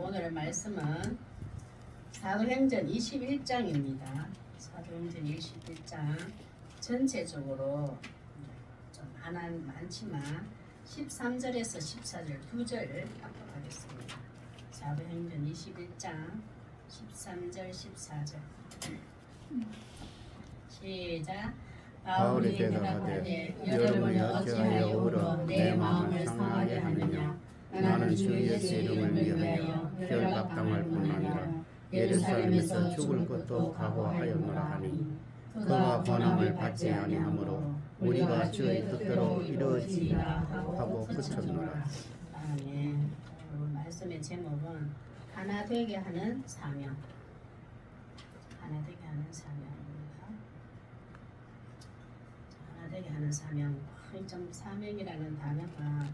오늘의 말씀은 사도행전 21장입니다. 사도행전 21장 전체적으로 좀 많지만 13절에서 14절 2절 합독하겠습니다. 사도행전 21장 13절 14절 시작. 바울이 대답하되 여러분이 어찌하여 울어 내 마음을 상하게 하느냐. 나는 주 예수 이름을 위하여 결박당할 뿐 아니라 예루살렘에서 죽을 것도 각오하였노라 하니 그가 권함을 받지 아니하므로 우리가 주의 뜻대로 이루어지리라 하고 그쳤노라. 아멘. 말씀의 제목은 하나 되게 하는 사명. 하나 되게 하는 사명입니다. 하나 되게 하는 사명. 좀 사명이라는 단어가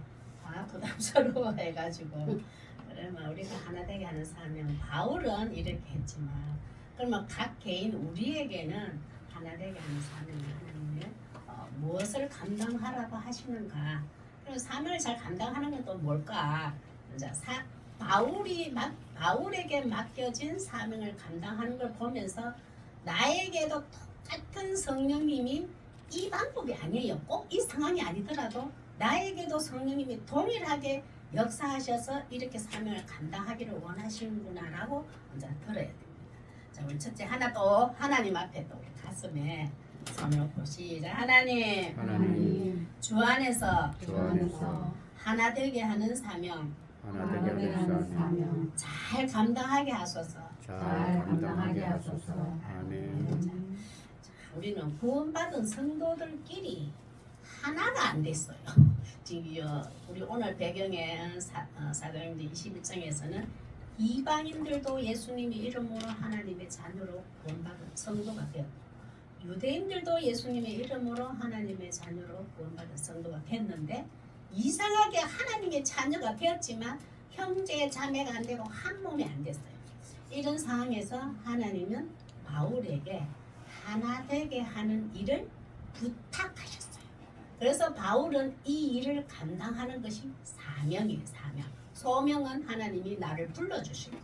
다 부담스러워해가지고 그러면 우리가 하나 되게 하는 사명. 바울은 이렇게 했지만 그러면 각 개인 우리에게는 하나 되게 하는 사명이 하나님의 무엇을 감당하라고 하시는가. 그리고 사명을 잘 감당하는 건 또 뭘까? 이제 바울에게 맡겨진 사명을 감당하는 걸 보면서 나에게도 똑같은 성령님이 이 방법이 아니에요. 꼭 이 상황이 아니더라도 나에게도 성령님이 동일하게 역사하셔서 이렇게 사명을 감당하기를 원하시는구나라고 먼저 들어야 됩니다. 자, 우리 첫째 하나 또 하나님 앞에 또 우리 가슴에 손을 놓고 시작. 하나님 주 안에서 하나 되게 하는 사명 하나 되게 하는 사명 잘 감당하게 하소서. 아멘. 자, 우리는 구원받은 성도들끼리 하나가 안 됐어요. 지금 우리 오늘 배경에 사도행전 21장에서는 이방인들도 예수님의 이름으로 하나님의 자녀로 구원받은 성도가 되었고 유대인들도 예수님의 이름으로 하나님의 자녀로 구원받은 성도가 됐는데 이상하게 하나님의 자녀가 되었지만 형제 자매가 안 되고 한 몸이 안 됐어요. 이런 상황에서 하나님은 바울에게 하나 되게 하는 일을 부탁하셨어요. 그래서 바울은 이 일을 감당하는 것이 사명이에요. 사명. 소명은 하나님이 나를 불러주신 거.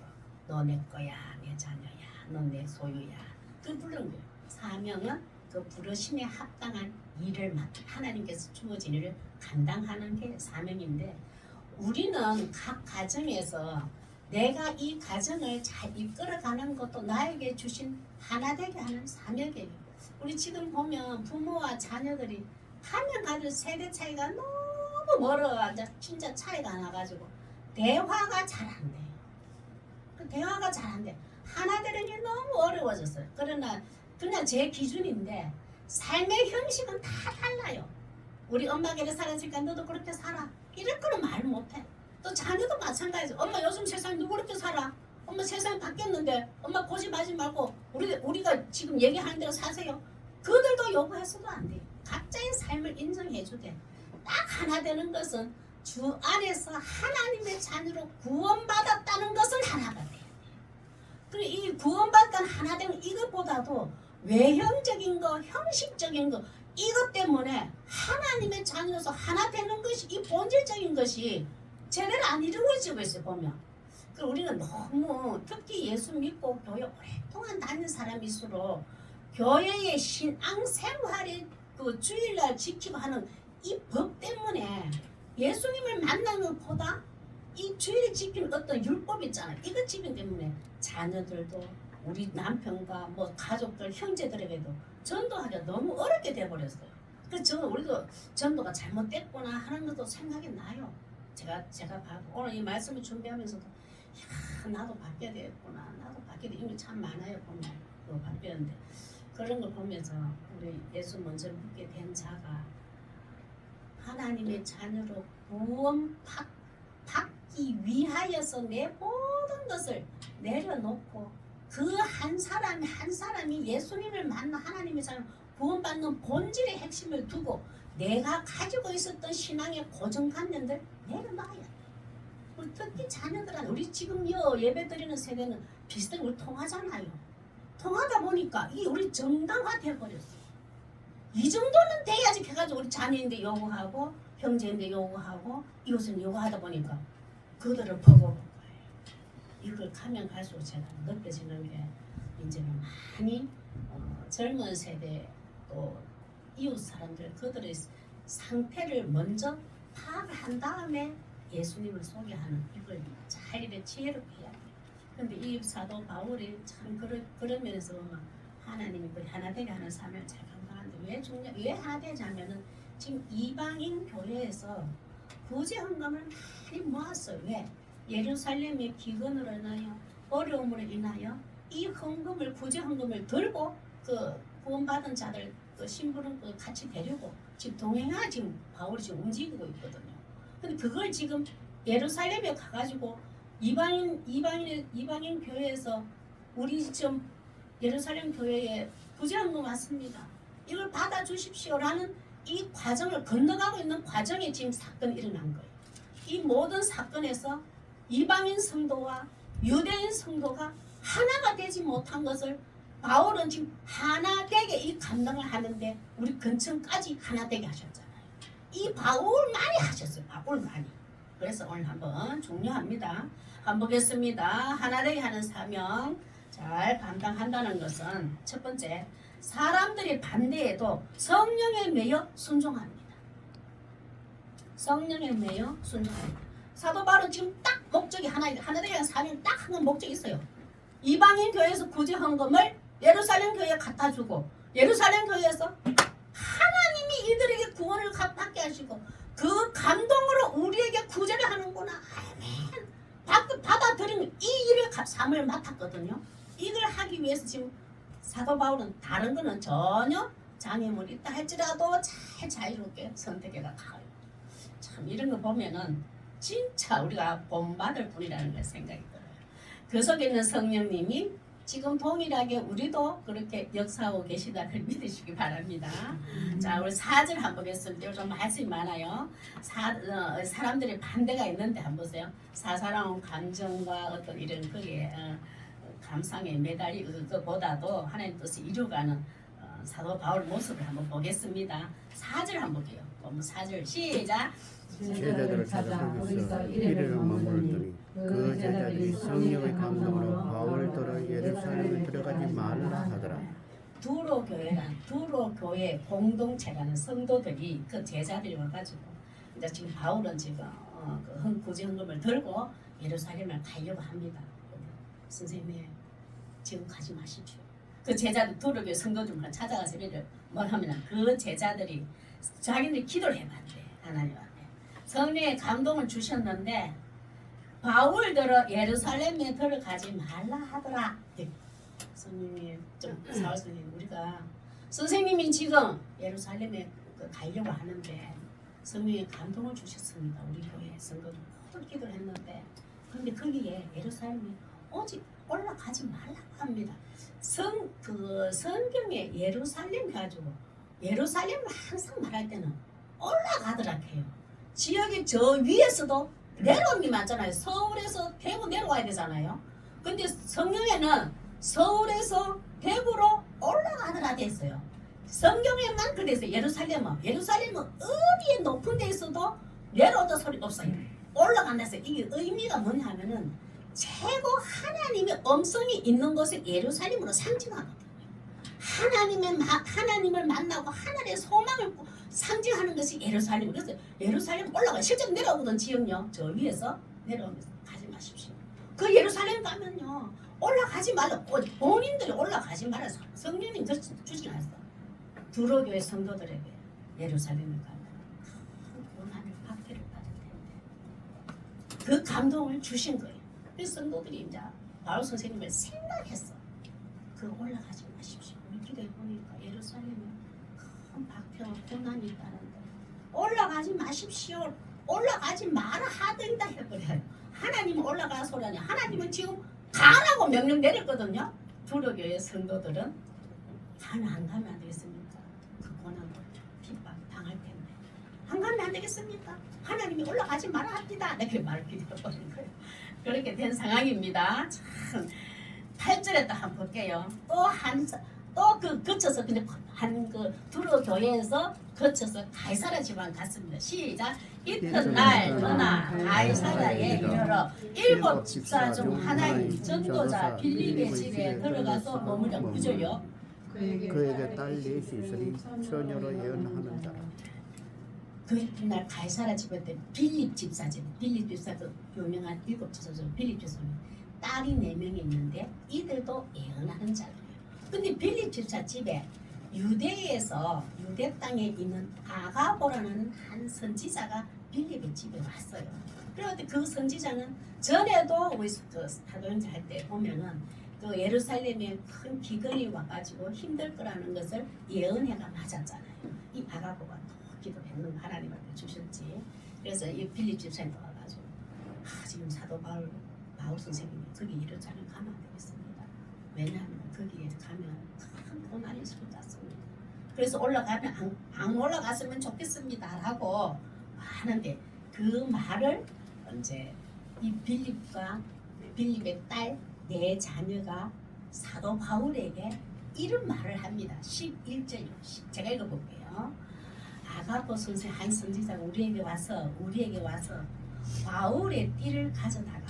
너 내 거야, 내 자녀야, 너 내 소유야. 그 부른 거예요. 사명은 그 부르심에 합당한 일을 하나님께서 주어진 일을 감당하는 게 사명인데 우리는 각 가정에서 내가 이 가정을 잘 이끌어가는 것도 나에게 주신 하나 되게 하는 사명이에요. 우리 지금 보면 부모와 자녀들이 가면 가도 세대 차이가 너무 멀어. 진짜 차이가 나가지고 대화가 잘 안 돼. 그 대화가 잘 안 돼. 하나 되는 게 너무 어려워졌어요. 그러나 그냥 제 기준인데 삶의 형식은 다 달라요. 우리 엄마에게 살았으니까 너도 그렇게 살아. 이럴 거는 말 못해. 또 자녀도 마찬가지죠. 엄마 요즘 세상 누구 그렇게 살아? 엄마 세상이 바뀌었는데 엄마 고집하지 말고 우리가 지금 얘기하는 대로 사세요. 그들도 요구해서도 안 돼요. 각자의 삶을 인정해 주되 딱 하나 되는 것은 주 안에서 하나님의 자녀로 구원받았다는 것은 하나가 돼요. 그리고 이 구원받았다는 하나 되는 이것보다도 외형적인 거, 형식적인 거 이것 때문에 하나님의 자녀로서 하나 되는 것이 이 본질적인 것이 제대로 안 이루어지고 있어요. 보면. 그리고 우리는 너무 특히 예수 믿고 교회 오랫동안 다닌 사람일수록 교회의 신앙 생활에 그 주일날 지키고 하는 이 법 때문에 예수님을 만나는 것보다 이 주일을 지키는 어떤 율법 있잖아요. 이거 지키기 때문에 자녀들도 우리 남편과 뭐 가족들 형제들에게도 전도하기가 너무 어렵게 돼버렸어요. 그래서 우리도 전도가 잘못됐구나 하는 것도 생각이 나요. 제가 봐도 오늘 이 말씀을 준비하면서도 야 나도 바뀌어야 되겠구나. 나도 바뀌어야 돼. 이미 참 많아요. 보면 또 바뀌었는데 그런 걸 보면서 우리 예수 먼저 믿게 된 자가 하나님의 자녀로 구원받기 위하여서 내 모든 것을 내려놓고 그 한 사람이 예수님을 만나 하나님의 자녀로 구원받는 본질의 핵심을 두고 내가 가지고 있었던 신앙의 고정관념들 내려놔야 돼. 우리 특히 자녀들한테 우리 지금 예배 드리는 세대는 비슷하게 우리 통하잖아요. 통하다 보니까 이게 우리 정당화 되어버렸어. 이 정도는 돼야지 해가지고 우리 자녀인데 요구하고 형제인데 요구하고 이것은 요구하다 보니까 그들을 버거운 거예요. 이걸 가면 갈수록 제가 느껴지는 게 이제는 많이 젊은 세대 또 이웃 사람들 그들의 상태를 먼저 파악을 한 다음에 예수님을 소개하는 이걸 잘 이렇게 지혜롭게 해야 돼요. 근데 이 사도 바울이 참 그런 면에서 보면 하나님이 그 하나 되게 하는 사명을 잘 감당하는데 왜 하나 되자면은 지금 이방인 교회에서 구제 헌금을 많이 모았어요. 왜? 예루살렘의 기근으로 인하여 어려움으로 인하여 이 헌금을 구제 헌금을 들고 그 구원받은 자들 그 신부는 그 같이 데리고 지금 동행하 지금 바울이 지금 움직이고 있거든요. 근데 그걸 지금 예루살렘에 가가지고 이방인 교회에서 우리 지금 예루살렘 교회에 구제 헌금 왔습니다. 이걸 받아 주십시오라는 이 과정을 건너가고 있는 과정에 지금 사건이 일어난 거예요. 이 모든 사건에서 이방인 성도와 유대인 성도가 하나가 되지 못한 것을 바울은 지금 하나 되게 이 감당을 하는데 우리 근처까지 하나 되게 하셨잖아요. 이 바울만이 하셨어요. 바울만이. 그래서 오늘 한번 중요합니다. 한번 보겠습니다. 하나 되게 하는 사명 잘 감당한다는 것은 첫 번째, 사람들이 반대해도 성령에 매여 순종합니다. 성령에 매여 순종합니다. 사도 바울은 지금 딱 목적이 하나 되게 하는 사명 딱 한 목적이 있어요. 이방인 교회에서 구제 헌금을 예루살렘 교회에 갖다 주고 예루살렘 교회에서 하나님이 이들에게 구원을 받게 하시고 그 감동으로 우리에게 구제를 하는구나. 아멘. 받아들이는 이 일을 삶을 맡았거든요. 이걸 하기 위해서 지금 사도 바울은 다른 거는 전혀 장애물이 있다 할지라도 잘 자유롭게 선택해가 가요. 참 이런 거 보면은 진짜 우리가 본받을 분이라는 걸 생각이 들어요. 그 속에 있는 성령님이 지금 동일하게 우리도 그렇게 역사하고 계시다를 믿으시기 바랍니다. 자, 우리 4절 한번 보겠습니다. 좀 말씀이 많아요. 사람들이 반대가 있는데 한번 보세요. 사사로운 감정과 어떤 이런 그게 감상에 매달리 그보다도 하나님 뜻을 이루어가는 사도 바울 모습을 한번 보겠습니다. 4절 한번 볼게요. 4절 시작. 제자들을 찾아 거기서 이래를 머물더니 그 제자들이 성령의 감동으로 바울더러 예루살렘에 들어가지 말라 하더라. 두로 교회 공동체라는 성도들이 그 제자들이 와가지고 이제 지금 바울은 지금 그 구제 헌금을 들고 예루살렘을 가려고 합니다. 선생님 지금 가지 마십시오. 그 제자들 두로 교회 성도들만 찾아가서 이를 뭘 하면 그 제자들이 자기들이 기도를 해봤대. 하나님한테 성령의 감동을 주셨는데 바울들은 예루살렘에 들어가지 말라 하더라. 선생님 좀 사월 선생님 우리가 선생님이 지금 예루살렘에 가려고 하는데 성령의 감동을 주셨습니다. 우리 교회 성도들 모두 기도를 했는데 그런데 거기에 예루살렘에 오직 올라가지 말라고 합니다. 성경에 예루살렘 가지고 예루살렘을 항상 말할 때는 올라가더라 해요. 지역의 저 위에서도 내려오는 많잖아요. 서울에서 대구 내려와야 되잖아요. 근데 성경에는 서울에서 대구로 올라가더라 됐어요. 성경에만 그래서 예루살렘은 어디에 높은 데 있어도 내려오다 소리 없어요. 올라간다 해서 이게 의미가 뭐냐면은 최고 하나님의 음성이 있는 곳을 예루살렘으로 상징하거든요. 하나님을 만나고 하나님의 소망을 상징하는 것이 예루살렘. 그래서 예루살렘 올라가 실제로 내려오던 지역요. 저 위에서 내려오면서 가지 마십시오. 그 예루살렘 가면요. 올라가지 말라. 본인들이 올라가지 말라. 성령님 주지 않았어. 두로교회 성도들에게 예루살렘을 가면 고난을 박해를 받을 텐데 그 감동을 주신 거예요. 그 성도들이 이제 바울 선생님을 생각했어. 그 올라가지 마십시오. 우리 기도해 보니까 예루살렘에 큰 박해와 고난이 있다는데 올라가지 마십시오. 올라가지 마라 하더이다 해버려요. 하나님은 올라가 소리하냐. 하나님은 지금 가라고 명령 내렸거든요. 두로교회 성도들은 안 가면 안 되겠습니까? 그 고난을 핍박 당할 텐데 안 가면 안 되겠습니까? 하나님이 올라가지 마라 합니다. 이렇게 말을 기도해버린 거예요. 그렇게 된 상황입니다. 참 8절에 또 한번 볼게요. 또 그 거쳐서 그냥 한그 두로 교회에서 거쳐서 가이사라 지방 갔습니다. 시작. 이튿날 그나 가이사라에 이르러 일곱 집사 중 하나인 전도자 빌립의 집에 들어가서 머물러 그죠요. 그에게 딸 넷이 있으니 처녀로 예언하는 자라. 그 이튿날 가이사라 집에 때 빌립 집사 집, 빌립 집사 그 유명한 일곱 집사 중 빌립 집사 딸이 4명이 있는데 이들도 예언하는 자들이에요. 근데 빌립 집사 집에 유대에서 유대 땅에 있는 아가보라는 한 선지자가 빌립의 집에 왔어요. 그런데 그 선지자는 전에도 우리 그 사도행전 할 때 보면은 그 예루살렘에 큰 기근이 와가지고 힘들 거라는 것을 예언해가 맞았잖아요. 이 아가보가 또 기도했는 하나님한테 주셨지. 그래서 이 빌립 집사님 와가지고 지금 사도 바울 선생님이 거기 예루살렘 가면 안 되겠습니다. 왜냐하면 거기에 가면 큰 고난이 있을 것 같습니다. 그래서 올라가면 안 올라갔으면 좋겠습니다라고 하는데 그 말을 이제 이 빌립의 딸 4자녀가 사도 바울에게 이런 말을 합니다. 11절 제가 읽어볼게요. 아가보 선생 한 선지자가 우리에게 와서 바울의 띠를 가져다가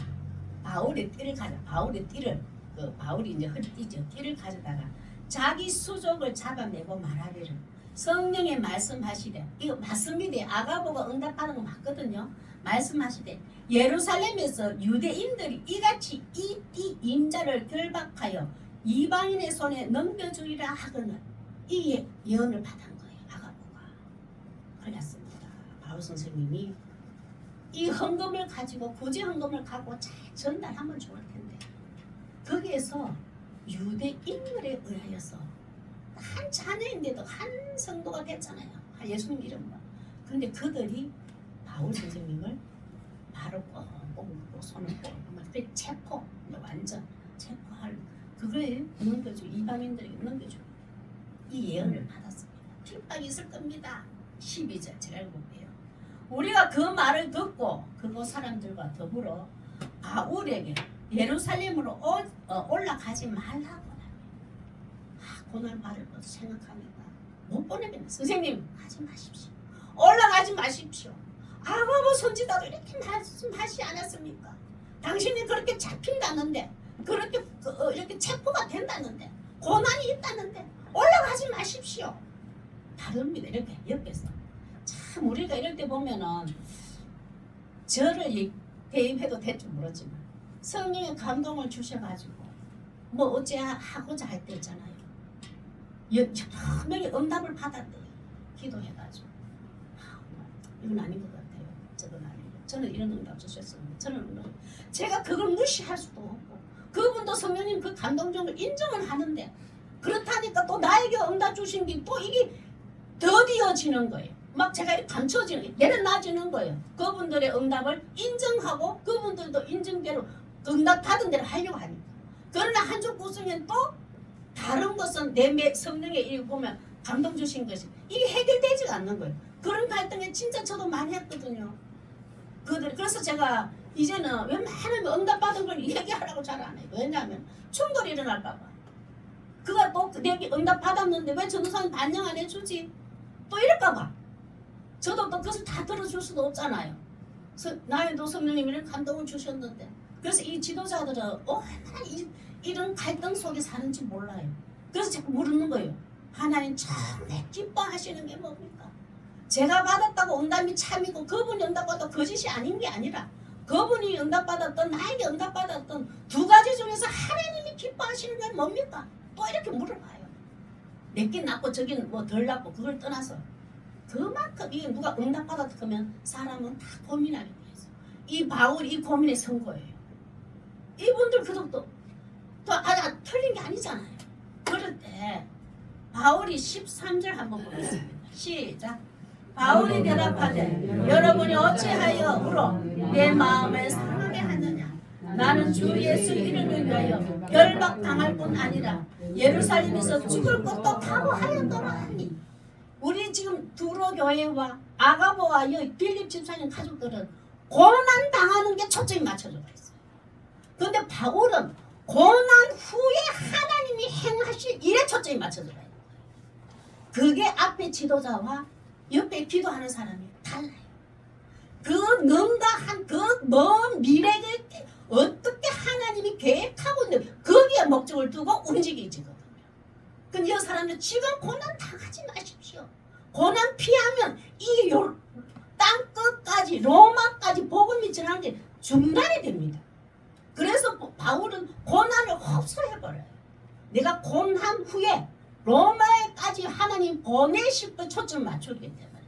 바울이 이제 헛띠죠. 띠를 가져다가 자기 수족을 잡아내고 말하기를 성령의 말씀하시되 이거 맞습니다. 아가보가 응답하는 거 맞거든요. 말씀하시되 예루살렘에서 유대인들이 이같이 이 임자를 결박하여 이방인의 손에 넘겨주리라 하거늘 이 예언을 받은 거예요. 아가보가 그랬습니다. 바울 선생님이 이 헌금을 가지고 굳이 헌금을 갖고 잘 전달하면 좋을 텐데 거기에서 유대인들에 의하여서 한 자녀인데도 한 성도가 됐잖아요. 예수님 이름으로. 그런데 그들이 바울 선생님을 바로 꼭 손을 꼭 체포, 완전 체포할 그걸 넘겨줘. 이방인들에게 넘겨줘. 이 예언을 받았습니다. 핍박이 있을 겁니다. 12절 제가 읽어볼게요. 우리가 그 말을 듣고 그곳 사람들과 더불어 바울에게 예루살렘으로 올라가지 말라고 고난 받을 것 생각하니까 못 보내겠네. 선생님 하지 마십시오. 올라가지 마십시오. 아가보 선지자도 이렇게 말씀하지 않았습니까? 당신이 그렇게 잡힌다는데 그렇게 이렇게 체포가 된다는데 고난이 있다는데 올라가지 마십시오. 다릅니다. 이렇게 옆에서 참 우리가 이럴 때 보면은 저를 대입해도 될지 모르지만 성령의 감동을 주셔가지고 뭐 어째 하고자 할 때 있잖아요. 분명히 응답을 받았대요. 기도해가지고 이건 아닌 것 같아요. 저건 아니고 저는 이런 응답 주셨습니다. 저는 제가 그걸 무시할 수도 없고 그분도 성령님 그 감동적을 인정을 하는데 그렇다니까 또 나에게 응답 주신 게 또 이게 더디어지는 거예요. 막 제가 이렇게 감춰지는 내려놔지는 거예요. 그분들의 응답을 인정하고 그분들도 인정대로 응답 받은 대로 하려고 하니까. 그러나 한쪽 구성엔 또 다른 것은 내 성령의 일 보면 감동 주신 것이 이게 해결되지가 않는 거예요. 그런 갈등에 진짜 저도 많이 했거든요. 그래서 제가 이제는 웬만하면 응답받은 걸 얘기하라고 잘 안 해요. 왜냐하면 충돌이 일어날까 봐. 그가 또 내게 응답받았는데 왜 전도사는 반영 안 해주지? 또 이럴까 봐. 저도 또 그것을 다 들어줄 수도 없잖아요. 나에도 성령님이 이런 감동을 주셨는데 그래서 이 지도자들은 얼마나 이런 갈등 속에 사는지 몰라요. 그래서 자꾸 물는 거예요. 하나님 정말 기뻐하시는 게 뭡니까? 제가 받았다고 응답이 참이고 그분이 응답받아 거짓이 아닌 게 아니라 그분이 응답받았던 나에게 응답받았던 두 가지 중에서 하나님이 기뻐하시는 게 뭡니까? 또 이렇게 물어봐요. 내게 낫고 저긴 뭐 덜 낫고 그걸 떠나서 그만큼 이게 누가 응답받았다 그러면 사람은 다 고민하게 돼 있어. 이 바울 이 고민의 선거예요. 이분들 그것도 또 틀린 게 아니잖아요. 그럴 때 바울이 13절 한번 보겠습니다. 시작. 바울이 대답하되 여러분이 어찌하여 울어 내 마음을 상하게 하느냐. 나는 주 예수 이름을 위하여 결박당할 뿐 아니라 예루살렘에서 죽을 것도 각오하였더라 하니. 우리 지금 두로 교회와 아가보와 빌립 집사님 가족들은 고난 당하는 게 초점이 맞춰져 있어요. 그런데 바울은 고난 후에 하나님이 하나님이 행하실 일에 초점이 맞춰져야 돼요. 그게 앞에 지도자와 옆에 기도하는 사람이 달라요. 그 능가한 그 먼 미래를 어떻게 하나님이 계획하고 있는데 거기에 목적을 두고 움직이지거든요. 근데 이 사람들 지금 고난 당하지 마십시오. 고난 피하면 이 땅끝까지 로마까지 복음이 전하는 게 중단이 됩니다. 그래서 바울은 고난을 흡수해버려요. 내가 고난 후에 로마에까지 하나님 보내실 것 초점을 맞추기 때문에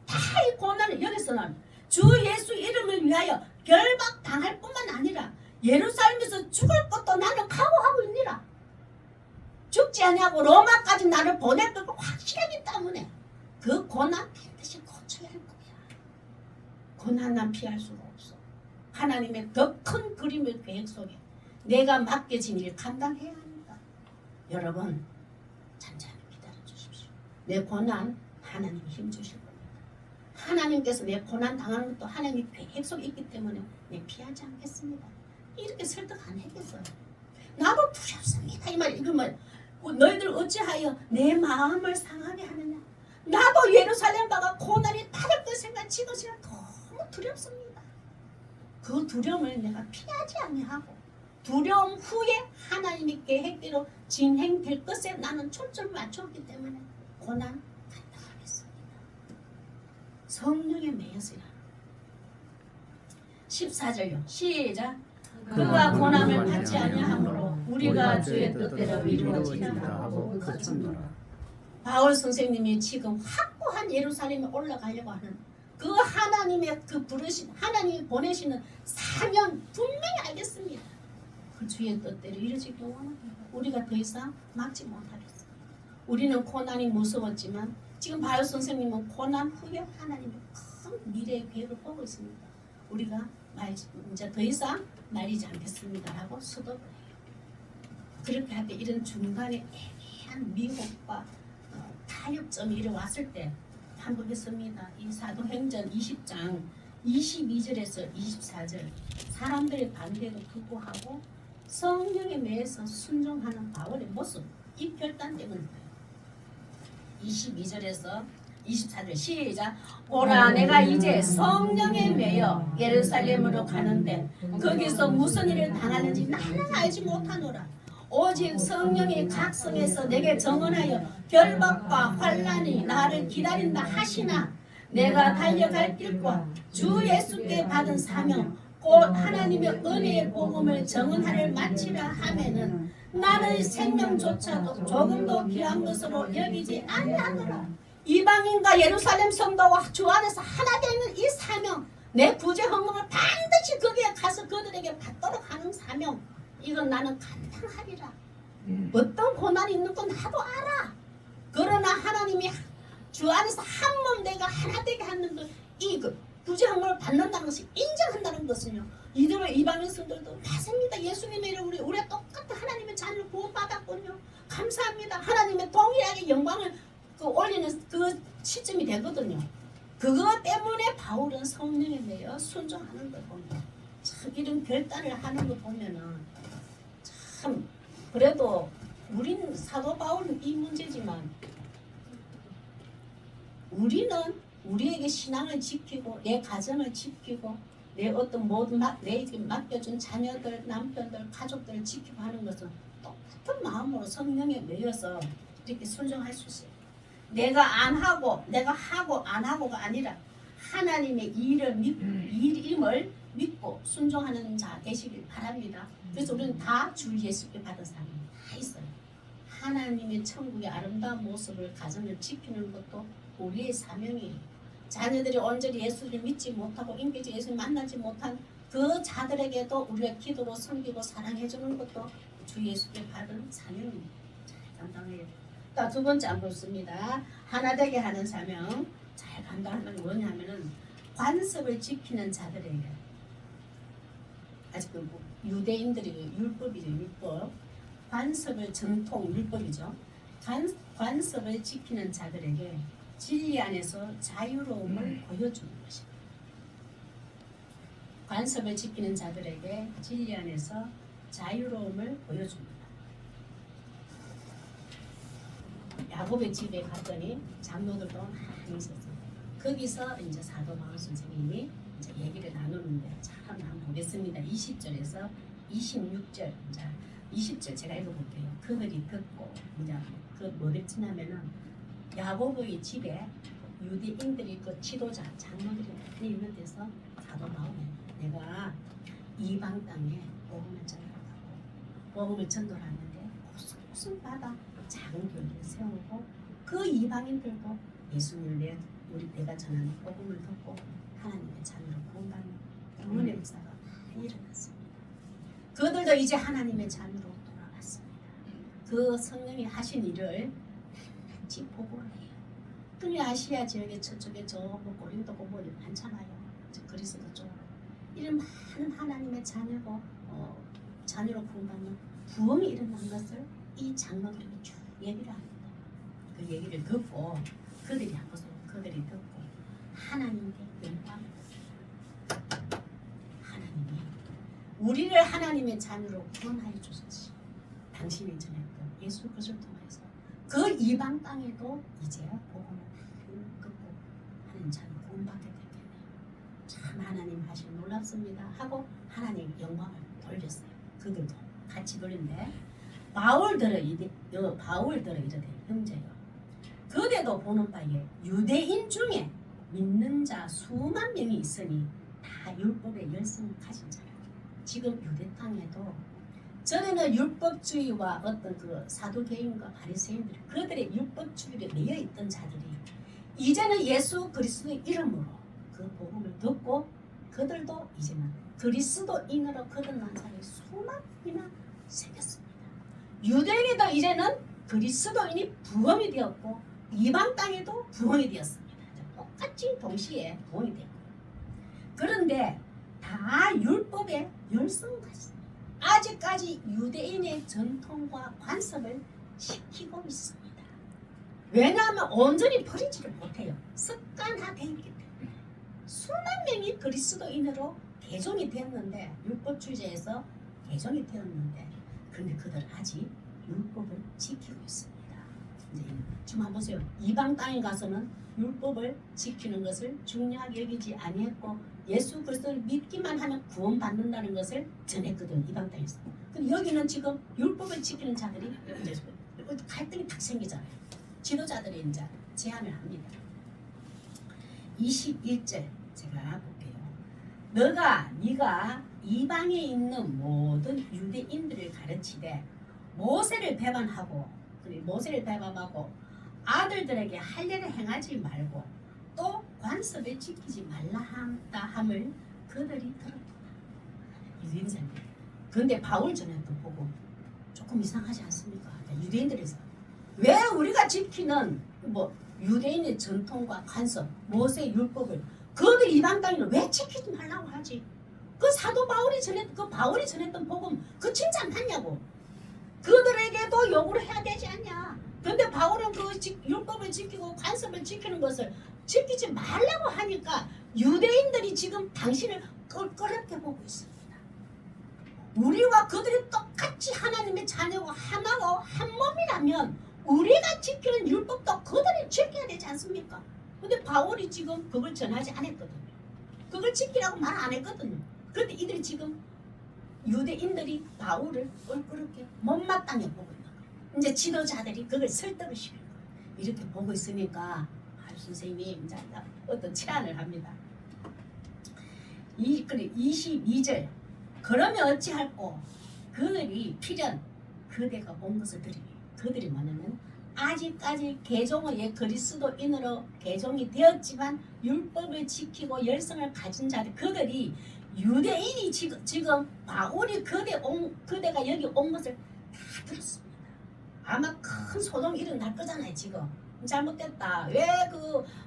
다 이 고난을 여기서는 주 예수 이름을 위하여 결박당할 뿐만 아니라 예루살렘에서 죽을 것도 나는 각오하고 있니라. 죽지 않냐고 로마까지 나를 보낼 걸 확실하기 때문에 그 고난 반드시 고쳐야 할 거야. 고난은 피할 수가 없어. 하나님의 더 큰 그림의 계획 속에 내가 맡겨진 일을 감당해야 합니다. 여러분 잠잠히 기다려 주십시오. 내 고난 하나님이 힘주실 겁니다. 하나님께서 내 고난 당하는 것도 하나님의 계획 속에 있기 때문에 내 피하지 않겠습니다. 이렇게 설득 안 하겠어요. 나도 두렵습니다. 이 말 이러면 너희들 어찌하여 내 마음을 상하게 하느냐. 나도 예루살렘 바가 고난이 다를 것 생각 지금 너무 두렵습니다. 그 두려움을 내가 피하지 아니하고 두려움 후에 하나님의 계획대로 진행될 것에 나는 초점을 맞췄기 때문에 고난 감당하겠습니다. 성령의 매였으라. 14절요. 시작. 그가 고난을 받지 아니하므로 우리가 주의 뜻대로 이루어지리라 하고 그쳤노라. 바울 선생님이 지금 확고한 예루살렘에 올라가려고 하는 그 하나님의 그 부르신 하나님이 보내시는 사명 분명히 알겠습니다. 그 주의 뜻대로 이루어지기 원합니다. 우리가 더 이상 막지 못하겠습니다. 우리는 고난이 무서웠지만 지금 바울 선생님은 고난 후에 하나님의 큰 미래의 계획을 보고 있습니다. 우리가 이제 더 이상 말리지 않겠습니다라고 수도를 해요. 그렇게 할 때 이런 중간에 애매한 미혹과 타협점이 이뤄왔을 때 한번 했습니다. 이 사도행전 20장 22절에서 24절 사람들의 반대도 극복하고 성령에 매여서 순종하는 바울의 모습 이 결단 때문에 22절에서 24절 시작. 오라 내가 이제 성령에 매여 예루살렘으로 가는데 거기서 무슨 일을 당하는지 나는 알지 못하노라. 오직 성령이 각성해서 내게 정언하여 결박과 환난이 나를 기다린다 하시나 내가 달려갈 길과 주 예수께 받은 사명 곧 하나님의 은혜의 복음을 정언하를 마치라 하면은 나의 생명조차도 조금도 귀한 것으로 여기지 아니하노라. 이방인과 예루살렘 성도와 주 안에서 하나 되는 이 사명 내 구제 헌금을 반드시 거기에 가서 그들에게 받도록 하는 사명 이건 나는 감당하리라. 어떤 고난이 있는 건 나도 알아. 그러나 하나님이 주 안에서 한 몸 내가 하나 되게 하는 이 구제 헌금을 받는다는 것을 인정한다는 것은요. 이들의 이방인 성도들도 맞습니다. 예수님의 이름으로 우리가 똑같은 하나님의 자녀를 구원받았군요. 감사합니다. 하나님의 동일하게 영광을 올리는 그 시점이 되거든요. 그거 때문에 바울은 성령에 매여 순종하는 걸 보면 참 이런 결단을 하는 거 보면은 참 그래도 우리는 사도 바울은 이 문제지만 우리는 우리에게 신앙을 지키고 내 가정을 지키고 내 어떤 모든 내게 맡겨준 자녀들, 남편들, 가족들을 지키고 하는 것은 똑같은 마음으로 성령에 매여서 이렇게 순종할 수 있어요. 내가 안 하고 내가 하고 안 하고가 아니라 하나님의 일임을 믿고 순종하는 자 되시길 바랍니다. 그래서 우리는 다 주 예수께 받은 사람이 다 있어요. 하나님의 천국의 아름다운 모습을 가정을 지키는 것도 우리의 사명이에요. 자녀들이 온전히 예수를 믿지 못하고 인격적 예수를 만나지 못한 그 자들에게도 우리가 기도로 섬기고 사랑해주는 것도 주 예수께 받은 사명입니다. 잘 감당해요. 두 번째 안 보습니다. 하나 되게 하는 사명 잘 감당하는 건 뭐냐면은 관습을 지키는 자들에게 아직 그 유대인들이 율법이죠. 율법 관습을 전통 율법이죠. 관습을 지키는 자들에게 진리 안에서 자유로움을 보여주는 것입니다. 관습을 지키는 자들에게 진리 안에서 자유로움을 보여줍니다. 야곱의 집에 갔더니 장로들도 많이 있었어요. 거기서 이제 사도 바울 선생님이 이제 얘기를 나누는데 참 한번 보겠습니다. 20절에서 26절 이제 20절 제가 읽어볼게요. 그들이 듣고 이제 뭐를 지나면은 야곱의 집에 유대인들이 그 지도자 장로들이 많이 있는 데서 사도 바울이 내가 이방 땅에 복음을 전하라고 복음을 전도하는데 곳곳을 받아 작은 교회를 세우고 그 이방인들도 예수님을 내가 전하는 복음을 듣고 하나님의 자녀로 구원받는 구원의 역사가 많이 일어났습니다. 그들도 이제 하나님의 자녀로 돌아갔습니다. 그 성령이 하신 일을 같이 보고를 해요. 특히 아시아 지역의 저쪽에 뭐 고린도 고보이 많잖아요. 그리스도 쪽 이런 많은 하나님의 자녀고 자녀로 구원받는 부흥이 일어난 것을 이 장로들에게 쭉 얘기를 합니다. 그 얘기를 듣고 그들이 한 것을 그들이 듣고 하나님께 영광을 드립니다. 하나님이 우리를 하나님의 자녀로 구원하여 주셨지. 당신이 전했던 예수 그리스도를 통해서 그 이방 땅에도 이제 복음을 듣고 하는 자녀 구원받게 되겠네요. 참 하나님 하신 놀랍습니다 하고 하나님 영광을 돌렸어요. 그들도 같이 돌린데 바울들의 이르되 형제여 그대도 보는 바에 유대인 중에 믿는 자 수만 명이 있으니 다 율법의 열성을 가진 자라. 지금 유대 땅에도 전에는 율법주의와 어떤 그 사두개인과 바리새인들 그들의 율법주의에 매여 있던 자들이 이제는 예수 그리스도의 이름으로 그 복음을 듣고 그들도 이제는 그리스도인으로 거듭난 사람이 수만 명이나 생겼습니다. 유대인도 이제는 그리스도인이 부흥이 되었고 이방 땅에도 부흥이 되었습니다. 똑같이 동시에 부흥이 되었고 그런데 다 율법의 열성을 가졌습니다. 아직까지 유대인의 전통과 관습을 지키고 있습니다. 왜냐하면 온전히 버리지를 못해요. 습관화되어 있기 때문에 수만 명이 그리스도인으로 개종이 되었는데 율법주의자에서 개종이 되었는데 그런데 그들 아직 율법을 지키고 있습니다. 이제 지금 한번 보세요. 이방 땅에 가서는 율법을 지키는 것을 중요하게 여기지 아니했고 예수 그리스도를 믿기만 하면 구원받는다는 것을 전했거든 이방 땅에서. 근데 여기는 지금 율법을 지키는 자들이 이제 갈등이 딱 생기잖아요. 지도자들이 이제 제안을 합니다. 21절 제가 볼게요. 네가 이방에 있는 모든 유대인들을 가르치되 모세를 배반하고 아들들에게 할례를 행하지 말고 또 관습을 지키지 말라 함을 그들이 들었다. 유대인들. 그런데 바울 전했던 복음 조금 이상하지 않습니까? 유대인들에서 왜 우리가 지키는 유대인의 전통과 관습, 모세 율법을 그들 이방 땅에는 왜 지키지 말라고 하지? 그 사도 바울이 전했던 복음 그 칭찬 받냐고? 그들에게도 요구를 해야 되지 않냐? 그런데 바울은 그 율법을 지키고 관습을 지키는 것을 지키지 말라고 하니까 유대인들이 지금 당신을 껄끄럽게 보고 있습니다. 우리와 그들이 똑같이 하나님의 자녀고 하나고 한 몸이라면 우리가 지키는 율법도 그들이 지켜야 되지 않습니까? 근데 바울이 지금 그걸 전하지 않았거든요. 그걸 지키라고 말 안 했거든요. 그런데 이들이 지금 유대인들이 바울을 껄끄럽게 못마땅해 보고 있는 거예요. 이제 지도자들이 그걸 설득을 시키는 거예요. 이렇게 보고 있으니까 바울 선생님이 이제 어떤 제안을 합니다. 22절 그러면 어찌할꼬 그들이 필연 그대가 온 것을 들으니 그들이 뭐냐면 아직까지 개종의 그리스도인으로 개종이 되었지만 율법을 지키고 열성을 가진 자들 그들이 유대인이 지금 바울이 그대가 여기 온 것을 다 들었습니다. 아마 큰 소동이 일어날 거잖아요. 지금 잘못됐다. 왜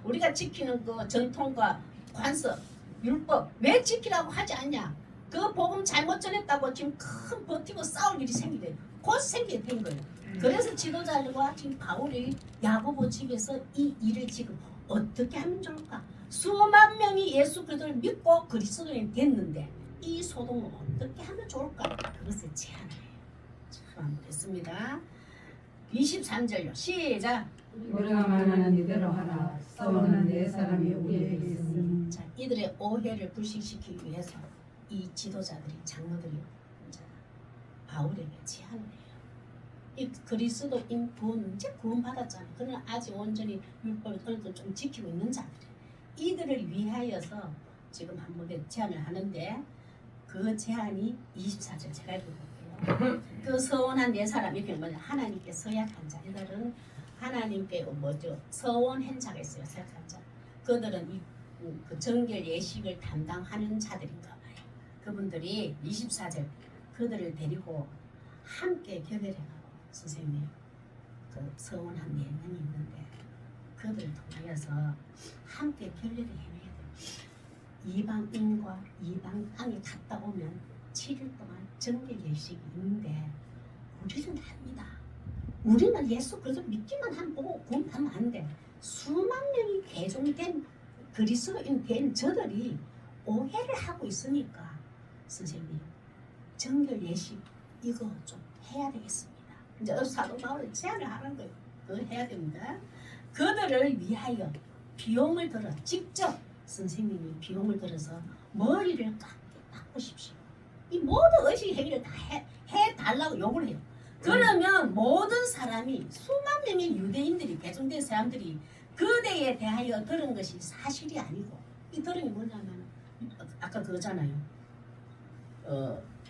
우리가 지키는 그 전통과 관습 율법 왜 지키라고 하지 않냐? 그 복음 잘못 전했다고 지금 큰 버티고 싸울 일이 생기게 곧 생기게 된 거예요. 그래서 지도자들과 지금 바울이 야고보 집에서 이 일을 지금 어떻게 하면 좋을까? 수만 명이 예수 그리스도를 믿고 그리스도인이 됐는데 이 소동을 어떻게 하면 좋을까? 그것을 제안해요. 참 됐습니다. 23절요. 시작. 우리가 말하는 이대로 하라. 서원한 네 사람이 우리에게 있으니 자, 이들의 오해를 불식시키기 위해서 이 지도자들이 장로들이 이제 바울에게 제안을 해요. 이 그리스도인 구원 이제 구원 받았잖아요. 그러나 아직 온전히 율법을 어느 정도 좀 지키고 있는 자들, 이들을 위하여서 지금 한번 제안을 하는데 그 제안이 24절 제가 읽어볼게요. 그 서원한 네 사람 이게 뭐냐? 하나님께 서약한 자. 이들은 하나님께 뭐죠? 서원한 자가 있어요. 서약한 자. 그들은 그 정결 예식을 담당하는 자들인가 봐요. 그분들이 24절 그들을 데리고 함께 교회를 선생님, 그 서원한 4명이 있는데 그들을 통하여서 함께 결례를 해내야 돼요. 이방인과 이방 땅에 갔다 오면 7일 동안 정결 예식이 있는데 우리는 합니다. 우리는 예수 그리스도 믿기만 하면 보고 구원하면 안 돼. 수만 명이 개종된 그리스도인 된 저들이 오해를 하고 있으니까 선생님 정결 예식 이거 좀 해야 되겠습니다. 이제 사도 바울이 제안을 하는 거예요. 그걸 해야 됩니다. 그들을 위하여 비용을 들어 직접 선생님이 비용을 들어서 머리를 깎으십시오. 이 모든 의식 행위를 다 해달라고 요구를 해요. 그러면 모든 사람이 수만 명의 유대인들이 개종된 사람들이 그대에 대하여 들은 것이 사실이 아니고 이 들은 게 뭐냐면 아까 그거잖아요.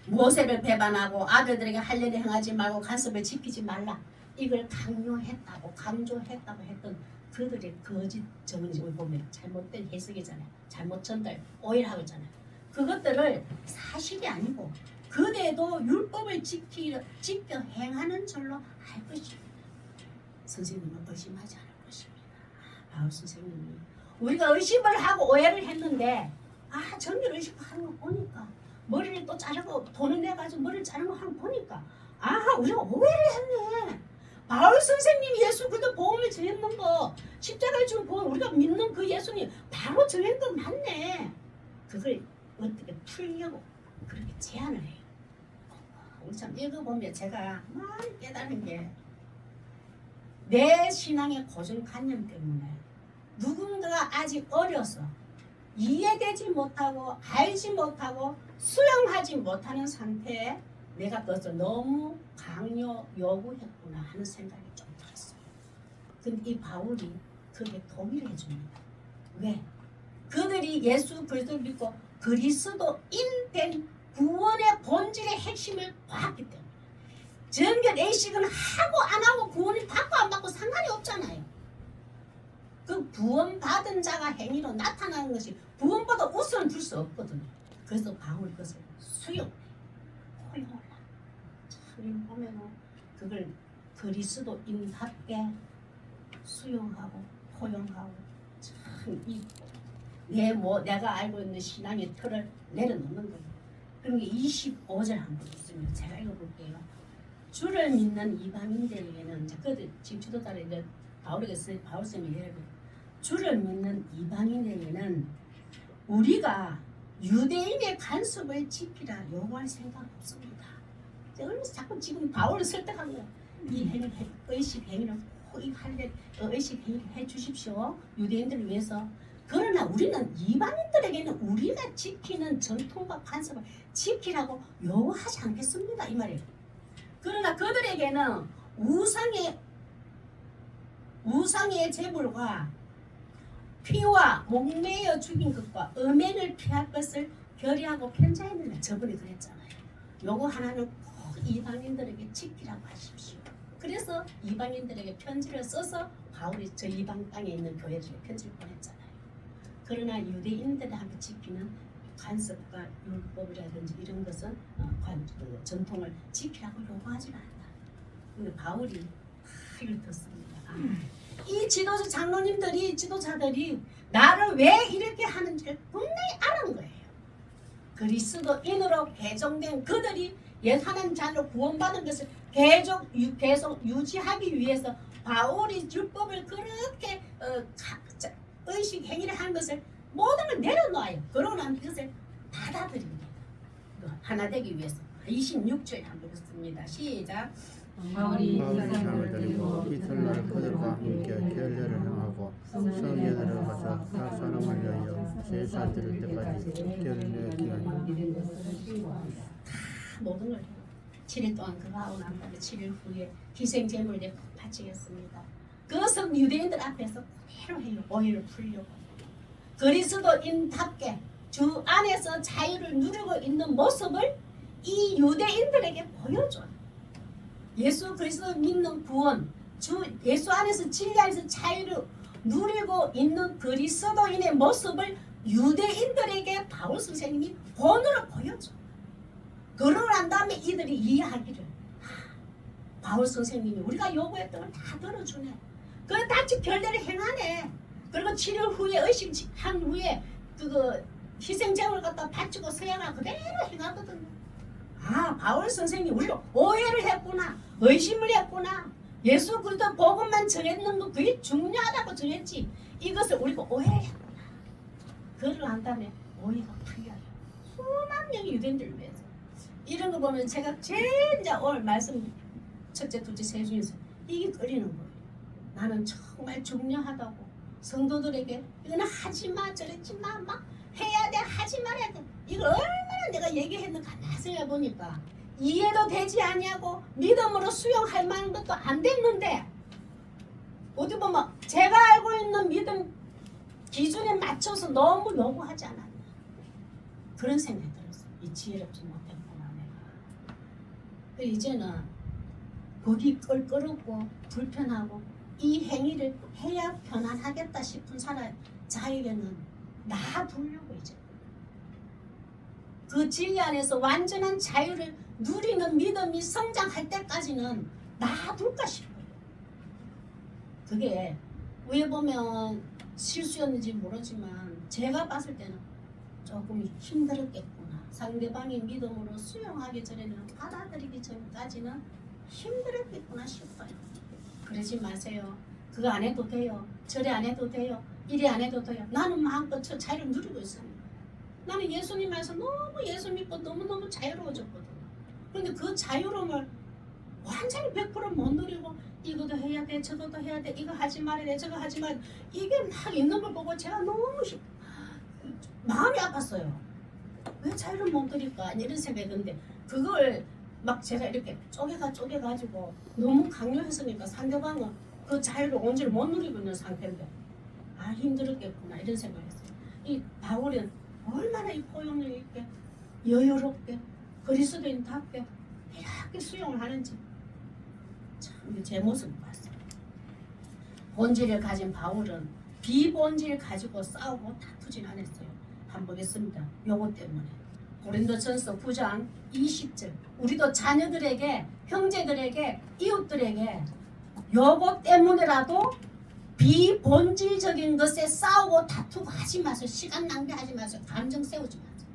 모세를 배반하고 아들들에게 할례를 행하지 말고 간섭을 지키지 말라. 이걸 강조했다고 했던 그들의 거짓 정언을 보면 잘못된 해석이잖아요. 잘못 전달, 오해를 하고 있잖아요. 그것들을 사실이 아니고 그대도 율법을 지켜 행하는 줄로 할 것입니다. 선생님은 의심하지 않을 것입니다. 바울 선생님이 우리가 의심을 하고 오해를 했는데 정말 의심하는 거 보니까 머리를 또 자르고 돈을 내가지고 머리를 자르고 하는 거 보니까 우리가 오해를 했네. 바울 선생님이 예수 그리스도 복음을 전했는 거 십자가에 죽은 복음 우리가 믿는 그 예수님 바로 전한 거 맞네. 그걸 어떻게 풀려고 그렇게 제안을 해요. 우리 참 읽어보면 제가 많이 깨달은 게 내 신앙의 고정관념 때문에 누군가가 아직 어려서 이해되지 못하고 알지 못하고 수용하지 못하는 상태에 내가 그것을 너무 강요 요구했구나 하는 생각이 좀 들었어요. 근데 이 바울이 그게 동의를 해줍니다. 왜? 그들이 예수 그리스도를 믿고 그리스도인 된 구원의 본질의 핵심을 봤기 때문에 정결 예식은 하고 안 하고 구원을 받고 안 받고 상관이 없잖아요. 그 구원받은 자가 행위로 나타나는 것이 구원보다 우선 둘 수 없거든요. 그래서 바울이 그것을 수용, 포용을 합니다. 참 보면은 그걸 그리스도인답게 수용하고 포용하고 참 내가 알고 있는 신앙의 틀을 내려놓는 거예요. 그런 게 25절 한번 있습니다. 제가 읽어볼게요. 주를 믿는 이방인들에게는 그들 지금 지도자를 이제 바울쌤이 예를 주를 믿는 이방인에게는 우리가 유대인의 간섭을 지키라 요구할 생각 없습니다. 그래서 자꾸 지금 바울을 설득한 거야. 이 행위, 의식 행위를 이 할례 의식 행위를 해 주십시오. 유대인들을 위해서. 그러나 우리는 이방인들에게는 우리가 지키는 전통과 간섭을 지키라고 요구하지 않겠습니다. 이 말이에요. 그러나 그들에게는 우상의 제물과 피와 목매어 죽인 것과 음행을 피할 것을 결의하고 편지했는데 저번에 그랬잖아요. 요거 하나는 꼭 이방인들에게 지키라고 하십시오. 그래서 이방인들에게 편지를 써서 바울이 저 이방 땅에 있는 교회들에 편지를 보냈잖아요. 그러나 유대인들한테 지키는 관습과 율법이라든지 이런 것은 전통을 지키라고 요구하지 않는다. 근데 바울이 이걸 듣습니다. 이 장로님들이 지도자들이 나를 왜 이렇게 하는지를 분명히 아는 거예요. 그리스도인으로 개종된 그들이 예산한 자로 구원받은 것을 계속 유지하기 위해서 바울이 율법을 그렇게 의식 행위를 하는 것을 모든 걸 내려놓아요. 그러고 나면 이것을 받아들입니다. 하나 되기 위해서 26절 한번 읽습니다. 시작. 바울이 바울이 상을 드리고 이튿날 그들과 함께 결례를 행하고 성에 들어가서 각 사람을 위하여 제사 드릴 때까지 결례 기간이 모든 걸 7일 동안 그거 하고 난 다음에 7일 후에 희생 제물을 바치겠습니다. 그것은 유대인들 앞에서 그대로 해요. 오해를 풀려고. 그리스도인답게 주 안에서 자유를 누리고 있는 모습을 이 유대인들에게 보여줘요. 예수 그리스도 믿는 구원, 주 예수 안에서 진리 안에서 자유를 누리고 있는 그리스도인의 모습을 유대인들에게 바울 선생님이 본으로 보여줘. 그러고 난 다음에 이들이 이해하기를 바울 선생님이 우리가 요구했던 걸 다 들어주네. 그래 다시 결례를 행하네. 그리고 7일 후에 의식한 후에 그거 희생제물 갖다 바치고 서양아 그대로 행하거든요. 아 바울 선생님이 우리가 오해를 했구나. 의심을 했구나. 예수 그리스도 복음만 전했는 거 그게 중요하다고 전했지. 이것을 우리가 오해를 했구나. 그러고 난 다음에 오해가 풀려요. 수만 명의 유대인들을 위해서. 이런 거 보면 제가 제일 이제 오늘 말씀 첫째, 둘째, 셋 중에서 이게 끌리는 거예요. 나는 정말 중요하다고 성도들에게 이거는 하지마 저랬지마 막 해야 돼 하지 말아야 돼 이걸 얼마나 내가 얘기했는가 나중에 보니까 이해도 되지 아니하고 믿음으로 수용할 만한 것도 안 됐는데 어디 보면 제가 알고 있는 믿음 기준에 맞춰서 너무 요구하지 않았나 그런 생각이 들었어요. 이 지혜롭지 못했구나 내가. 이제는 보기 껄끄럽고 불편하고 이 행위를 해야 편안하겠다 싶은 사람 자에게는 놔두려고 이제 그 진리 안에서 완전한 자유를 누리는 믿음이 성장할 때까지는 놔둘까 싶어요. 그게 왜 보면 실수였는지 모르지만 제가 봤을 때는 조금 힘들었겠구나. 상대방이 믿음으로 수용하기 전에는 받아들이기 전까지는 힘들었겠구나 싶어요. 그러지 마세요. 그거 안 해도 돼요. 저래 안 해도 돼요. 이래 안 해도 돼요. 나는 마음껏 저 자유를 누리고 있습니다. 나는 예수님 안에서 너무 예수 믿고 너무너무 자유로워졌거든요. 그런데 그 자유로움을 완전히 100%못 누리고 이것도 해야 돼 저것도 해야 돼 이거 하지 말아야 돼 저거 하지 말아야 돼 이게 막 있는 걸 보고 제가 너무 마음이 아팠어요. 왜 자유를 못 누릴까 이런 생각이 드는데 그걸 막 제가 이렇게 쪼개가지고 너무 강요했으니까 상대방은 그 자유를 온전히 못 누리고 있는 상태인데 아 힘들었겠구나 이런 생각했어요. 이 바울은 얼마나 이 포용력 있게 여유롭게 그리스도인답게 이렇게 수용을 하는지 참 제 모습을 봤어요. 본질을 가진 바울은 비본질 가지고 싸우고 다투진 않았어요. 한번 보겠습니다. 요거 때문에 고린도전서 9장 20절 우리도 자녀들에게 형제들에게 이웃들에게 요거 때문에라도 비본질적인 것에 싸우고 다투고 하지 마세요. 시간 낭비하지 마세요. 감정 세우지 마세요.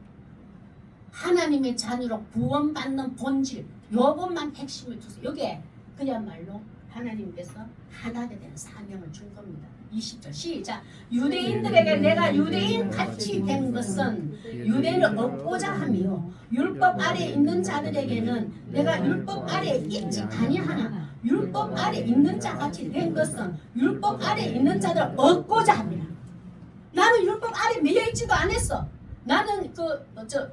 하나님의 자녀로 구원받는 본질 요것만 핵심을 두세요. 요게 그야말로 하나님께서 하나가 되는 사명을 준 겁니다. 20절 시작. 유대인들에게 내가 유대인 같이 된 것은 유대인을 얻고자 하며 율법 아래 있는 자들에게는 내가 율법 아래 있지 아니하나 율법 아래 있는 자 같이 된 것은 율법 아래 있는 자들을 얻고자 합니다. 나는 율법 아래 매여 있지도 않았어. 나는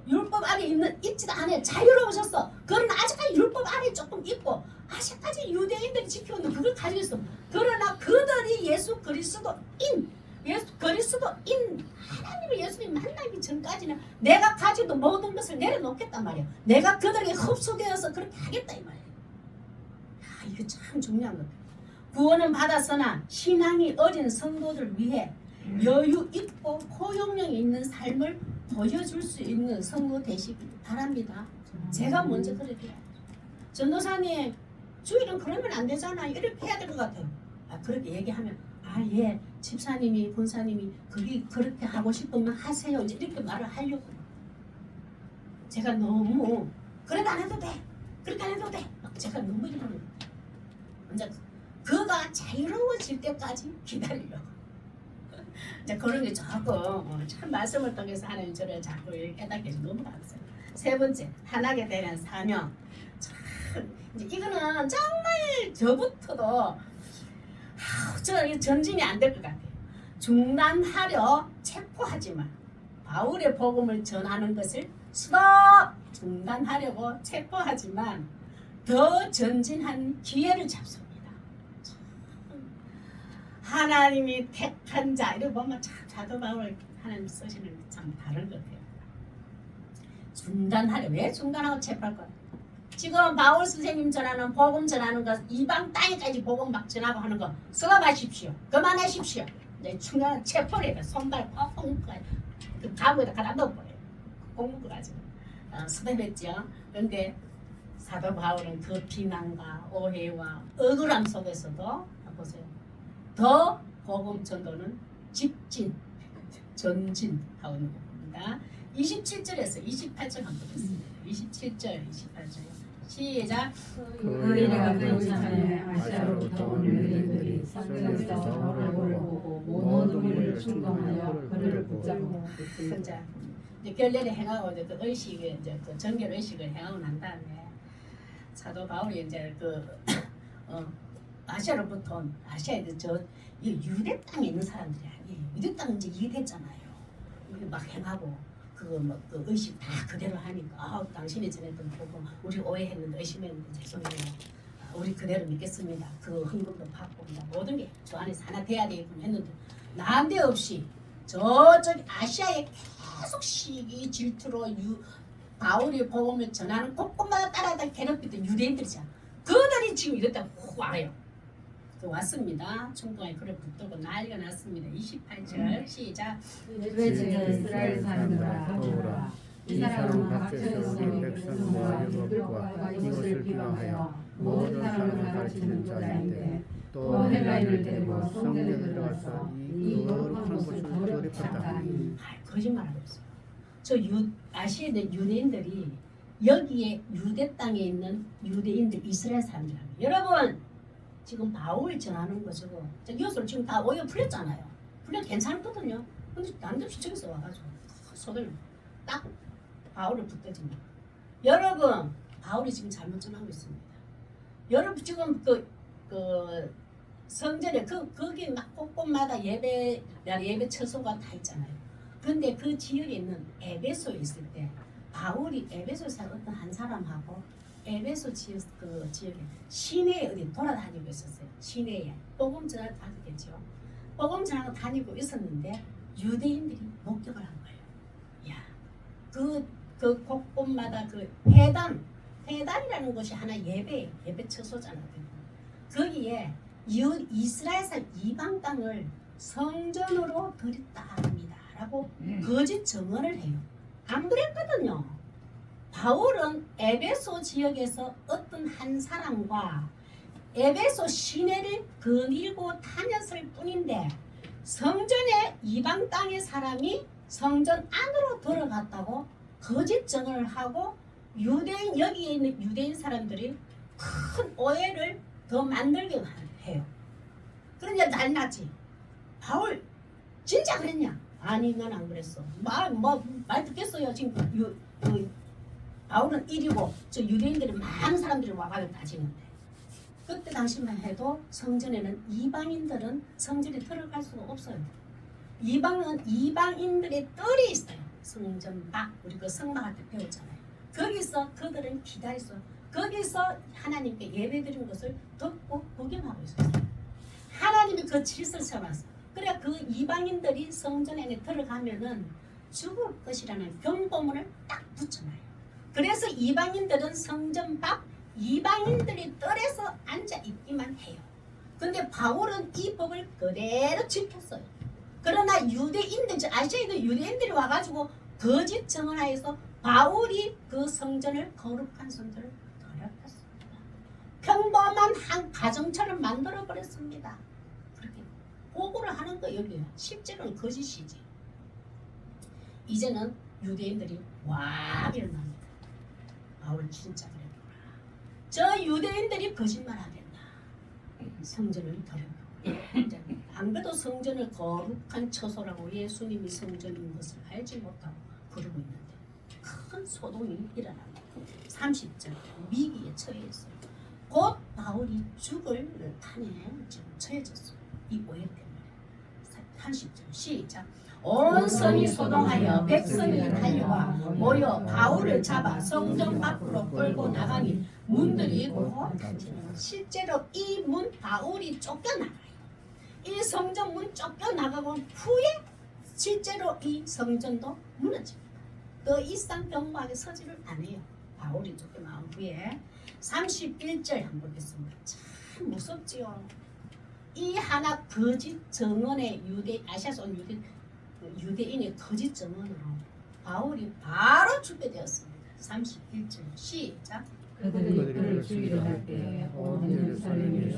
율법 아래 있지도 않아요. 자유로우셨어. 그러나 아직까지 율법 아래 조금 있고 아직까지 유대인들이 지켜오는 그걸 가지고 있어. 그러나 그들이 예수 그리스도인 하나님을 예수님 만나기 전까지는 내가 가지고 모든 것을 내려놓겠단 말이야. 내가 그들에게 흡수되어서 그렇게 하겠다 이 말이야. 이거 참 중요한 거다. 구원은 받았으나 신앙이 어린 성도들 위해 여유 있고 포용력이 있는 삶을 보여줄 수 있는 성도 되시길 바랍니다. 제가 먼저 그렇게 해요. 전도사님 주일은 그러면 안 되잖아 이렇게 해야 될 것 같아요. 그렇게 얘기하면 예 집사님이 본사님이 그게 그렇게 하고 싶으면 하세요 이제 이렇게 말을 하려고 제가 너무 그래도 안 해도 돼 그렇게 안 해도 돼 막 제가 너무 이러는 거예요. 이제 그가 자유로워질 때까지 기다리려고 이제 그런 게 자꾸 참 말씀을 통해서 하나님 저를 자꾸 깨닫게 해서 너무 감사해요. 세 번째, 하나님께 대한 사명. 참, 이제 이거는 정말 저부터도 저 전진이 안 될 것 같아요. 중단하려 체포하지만 바울의 복음을 전하는 것을 스톱! 중단하려고 체포하지만 더 전진한 기회를 잡습니다. 참, 하나님이 택한 자 이렇게 보면 참 사도 바울 하나님 쓰시는 게 참 다른 것 같아요. 중단하려 왜 중단하고 체포할 거야? 지금 바울 선생님 전하는 복음 전하는 거 이방 땅에까지 복음 막 전하고 하는 거 수업하십시오. 그만하십시오. 네, 중간 체포를 해요. 손발 꽉꽉 묶어요. 그 감옥에다 갖다 넣어버려요. 공부 가지고 수업했죠. 그런데 사도 바울은 그 비난과 오해와 억울함 속에서도 보세요. 더 복음 전도는 직진, 전진하고 있는 겁니다. 27절에서 28절 한번 보겠습니다. 27절, 28절 시작. 의리가 그리스도의 아시아로부터 온 유대인들이 성전에서 바울을 보고 모든 무리를 충동하여 그를 붙잡고 자, 이제 결례를 행하고 이제 그 의식을 이제 그 정결 의식을 행하고 난 다음에 사도 바울이 이제 그 아시아로부터 온 아시아에 이 유대 땅에 있는 사람들이 아니에요. 유대 땅은 이제 이해됐잖아요. 막 행하고 그 의식 다 그대로 하니까 당신이 전했던 복음 우리 오해했는데 의심했는데 죄송해요. 우리 그대로 믿겠습니다. 그 헌금도 받고 모든 게 저 안에서 하나 돼야 되겠군 했는데 난데없이 저쪽 아시아에 계속 시기 질투로 바울이 복음을 전하는 곳곳마다 따라다 괴롭히던 유대인들이잖아. 그들이 지금 이랬다 훅 와요. 왔습니다. 충동에 그를 붙들고 난리가 났습니다. 28절 시작. 외지는 이스라엘 사람들아 보라 이 사람은 각처에서 우리 백성과 율법과 이것을 비방하여 모든 사람을 가르치는 자인데 또 헬라인을 데리고 성전에 들어가서 이 거룩한 곳을 더럽혔다. 거짓말하고 있어요. 저 아시아에 있는 유대인들이 여기에 유대 땅에 있는 유대인들 이스라엘 사람들입니다. 여러분 지금 바울이 전하는 거죠. 이것을 지금 다 오해 풀렸잖아요. 풀려 괜찮거든요. 근데 남들이 저기서 와가지고 손을 딱 바울을 붙들지만 여러분 바울이 지금 잘못 전하고 있습니다. 여러분 지금 그 성전에 거기 막 곳곳마다 예배 처소가 다 있잖아요. 그런데 그 지역에 있는 에베소에 있을 때 바울이 에베소에서 어떤 한 사람하고 에베소 지역에 시내에 어디 돌아다니고 있었어요. 시내에 복음 전하러 다니겠죠. 복음 전하러 다니고 있었는데 유대인들이 목격을 한 거예요. 야, 그 곳곳마다 그 회당이라는 것이 하나 예배 처소잖아요. 거기에 이스라엘 사람 이방 땅을 성전으로 드렸다 합니다라고 거짓 증언을 해요. 안 그랬거든요. 바울은 에베소 지역에서 어떤 한 사람과 에베소 시내를 거닐고 다녔을 뿐인데 성전에 이방 땅의 사람이 성전 안으로 들어갔다고 거짓 증언을 하고 여기에 있는 유대인 사람들이 큰 오해를 더 만들게 해요. 그러니까 난리났지. 바울 진짜 그랬냐? 아니 난 안 그랬어. 말 듣겠어요. 지금 바울은 일이고 저 유대인들이 많은 사람들이 와가지고 다지는데 그때 당시만 해도 성전에는 이방인들은 성전에 들어갈 수가 없어요. 이방인들의 뜰이 있어요. 성전 밖 우리 그 성막할 때 배웠잖아요. 거기서 그들은 기다렸어. 거기서 하나님께 예배드린 것을 듣고 구경하고 있었어요. 하나님이 그 질서를 세워놨어. 그래 그 이방인들이 성전에 들어가면은 죽을 것이라는 경고문을 딱 붙여놔요. 그래서 이방인들은 성전 밖 이방인들이 뜰에서 앉아 있기만 해요. 근데 바울은 이 법을 그대로 지켰어요. 그러나 유대인들, 아시아에 있는 유대인들이 와가지고 거짓 증언하여서 바울이 그 성전을 거룩한 성전을 더럽혔습니다. 평범한 한 가정처럼 만들어 버렸습니다. 그렇게 보고를 하는 거 여기에요. 실제로는 거짓이지. 이제는 유대인들이 와 일어납니다. 바울 진짜 그랬구나. 저 유대인들이 거짓말하겠나. 성전을 더럽혔구나. 안 그래도 성전을 거룩한 처소라고 예수님이 성전인 것을 알지 못하고 그러고 있는데 큰 소동이 일어납니다. 30절 위기에 처해있어요. 곧 바울이 죽을 판에 지금 처해졌어요. 이 오해 때문에. 30절 시작. 온 성이 소동하여 백성이 달려와 모여 바울을 잡아 성전 밖으로 끌고 나가니 문들이 곧 닫히는. 실제로 이 문 바울이 쫓겨나가요. 이 성전 문 쫓겨나가고 후에 실제로 이 성전도 무너집니다. 더 이상 병박에 서지를 안 해요. 바울이 쫓겨나온 후에 31절 한번 보겠습니다. 참 무섭지요. 이 하나 거짓 정언의 아시아서 온 유대인의 거짓 정언으로 바울이 바로 죽게 되었습니다. 31절 시작. 그들이 그를 죽이려 할 때 온 예루살렘이